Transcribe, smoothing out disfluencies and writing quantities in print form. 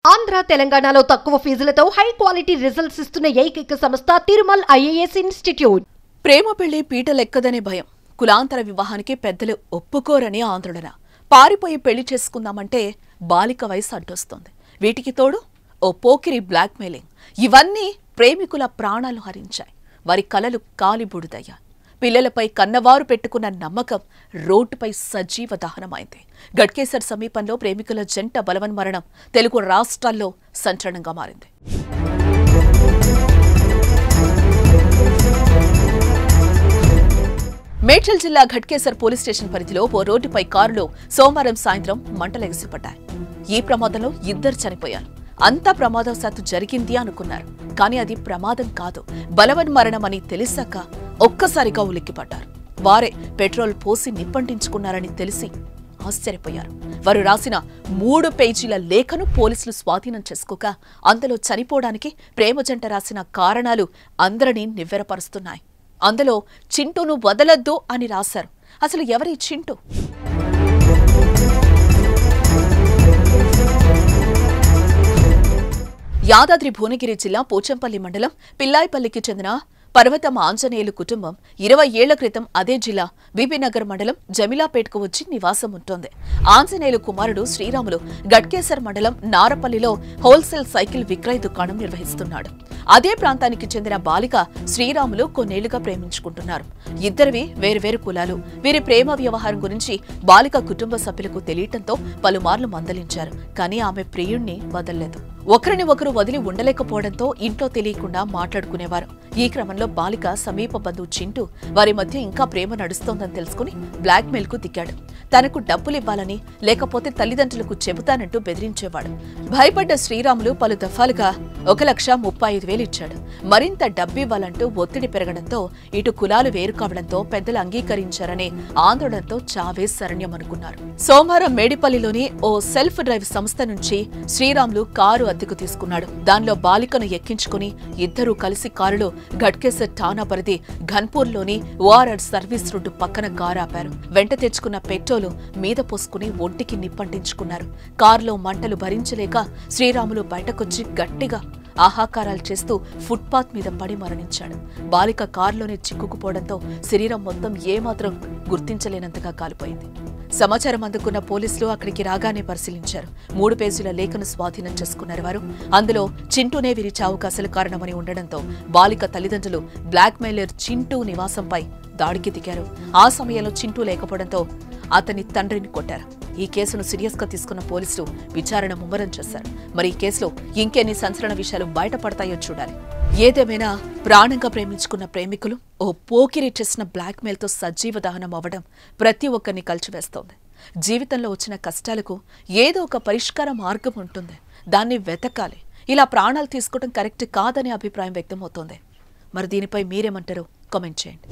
ఆంధ్ర తెలంగాణలో తక్కువ ఫీజులతో high quality results ఇస్తున్న ఏకైక సంస్థ తిరుమల్ ఐఏఎస్ ఇన్స్టిట్యూట్. ప్రేమ పెళ్లి పీటలెక్కదనే భయం, కులాంతర వివాహానికి పెద్దలు ఒప్పుకోరని ఆందోళన, పారిపోయి పెళ్లి చేసుకుందామంటే బాలిక వయసు అడ్డొస్తోంది. వీటికి తోడు ఓ పోకిరి బ్లాక్మెయిలింగ్, ఇవన్నీ ప్రేమికుల ప్రాణాలు హరించాయి. వారి కలలు కాలిబూడిదయ్యాయి. పిల్లలపై కన్నవారు పెట్టుకున్న నమ్మకం రోడ్డుపై సజీవ దహనమైంది. గట్కేసర్ సమీపంలో ప్రేమికుల జంట బలవన్మరణం తెలుగు రాష్ట్రాల్లో సంచలనంగా మారింది. మేడ్చల్ జిల్లా ఘట్కేసర్ పోలీస్ స్టేషన్ పరిధిలో ఓ రోడ్డుపై కారులో సోమవారం సాయంత్రం మంటలెగిసిపడ్డాయి. ఈ ప్రమాదంలో 2 చనిపోయారు. అంతా ప్రమాదవశాత్తు జరిగింది అనుకున్నారు. కానీ అది ప్రమాదం కాదు, బలవన్మరణమని తెలిసాక ఒక్కసారిగా ఉలిక్కిపడ్డారు. వారే పెట్రోల్ పోసి నిప్పంటించుకున్నారని తెలిసి ఆశ్చర్యపోయారు. వారు రాసిన 3 పేజీల లేఖను పోలీసులు స్వాధీనం చేసుకోక అందులో చనిపోవడానికి ప్రేమ జంట రాసిన కారణాలు అందరినీ నివ్వెరపరుస్తున్నాయి. అందులో చింటూను వదలొద్దు అని రాశారు. అసలు ఎవరి చింటూ? యాదాద్రి భువనగిరి జిల్లా పోచంపల్లి మండలం పిల్లాయిపల్లికి చెందిన పర్వతం ఆంజనేయులు కుటుంబం 20 ఏళ్ల క్రితం అదే జిల్లా బీబీనగర్ మండలం జమిలాపేటకు వచ్చి నివాసం ఉంటోంది. ఆంజనేయులు కుమారుడు శ్రీరాములు గట్కేసర్ మండలం నారపల్లిలో హోల్సేల్ సైకిల్ విక్రయ దుకాణం నిర్వహిస్తున్నాడు. అదే ప్రాంతానికి చెందిన బాలిక శ్రీరాములు కొన్నేళ్లుగా ప్రేమించుకుంటున్నారు. ఇద్దరివి వేరువేరు కులాలు. వీరి ప్రేమ వ్యవహారం గురించి బాలిక కుటుంబ సభ్యులకు తెలియటంతో పలుమార్లు మందలించారు. కానీ ఆమె ప్రియుణ్ణి వదల్లేదు. ఒకరిని ఒకరు వదిలి ఉండలేకపోవడంతో ఇంట్లో తెలియకుండా మాట్లాడుకునేవారు. ఈ క్రమంలో బాలిక సమీప బంధువు చింటూ వారి మధ్య ఇంకా ప్రేమ నడుస్తోందని తెలుసుకుని బ్లాక్మెయిల్ కు దిగాడు. తనకు డబ్బులివ్వాలని, లేకపోతే తల్లిదండ్రులకు చెబుతానంటూ బెదిరించేవాడు. భయపడ్డ శ్రీరాములు పలు దఫాలుగా 1,35,000 ఇచ్చాడు. మరింత డబ్బివ్వాలంటూ ఒత్తిడి పెరగడంతో ఇటు కులాలు వేరు కావడంతో పెద్దలు అంగీకరించారనే ఆందోళనతో చావే శరణ్యమనుకున్నారు. సోమవారం మేడిపల్లిలోని ఓ సెల్ఫ్ డ్రైవ్ సంస్థ నుంచి శ్రీరాములు కారు అద్దెకు తీసుకున్నాడు. దానిలో బాలికను ఎక్కించుకుని ఇద్దరూ కలిసి కారులో ఘట్కేసర్ ఠాణా పరిధి ఘన్పూర్లోని ఓఆర్ఆర్ సర్వీస్ రోడ్డు పక్కన కారు ఆపారు. వెంట తెచ్చుకున్న పెట్రోలు మీద పోసుకుని ఒంటికి నిప్పంటించుకున్నారు. కారులో మంటలు భరించలేక శ్రీరాములు బయటకొచ్చి గట్టిగా ఆహాకారాలు చేస్తూ ఫుట్పాత్ మీద పడి మరణించాడు. బాలిక కారులోనే చిక్కుకుపోవడంతో శరీరం మొత్తం ఏమాత్రం గుర్తించలేనంతగా కాలిపోయింది. సమాచారం అందుకున్న పోలీసులు అక్కడికి రాగానే పరిశీలించారు. 3 పేజీల లేఖను స్వాధీనం చేసుకున్నారు వారు. అందులో చింటూనే వీరి చావుకు అసలు కారణమని ఉండడంతో బాలిక తల్లిదండ్రులు బ్లాక్మెయిలర్ చింటూ నివాసంపై దాడికి దిగారు. ఆ సమయంలో చింటూ లేకపోవడంతో అతని తండ్రిని కొట్టారు. ఈ కేసును సీరియస్ గా తీసుకున్న పోలీసులు విచారణ ముమ్మరం చేశారు. మరి ఈ కేసులో ఇంకెన్ని సంచలన విషయాలు బయటపడతాయో చూడాలి. ఏదేమైనా ప్రాణంగా ప్రేమించుకున్న ప్రేమికులు ఓ పోకిరి చేసిన బ్లాక్మెయిల్ తో సజీవ దహనం అవ్వడం ప్రతి ఒక్కరిని కలిచివేస్తోంది. జీవితంలో వచ్చిన కష్టాలకు ఏదో ఒక పరిష్కార మార్గం ఉంటుంది, దాన్ని వెతకాలి. ఇలా ప్రాణాలు తీసుకోవడం కరెక్ట్ కాదనే అభిప్రాయం వ్యక్తమవుతోంది. మరి దీనిపై మీరేమంటారో కామెంట్ చేయండి.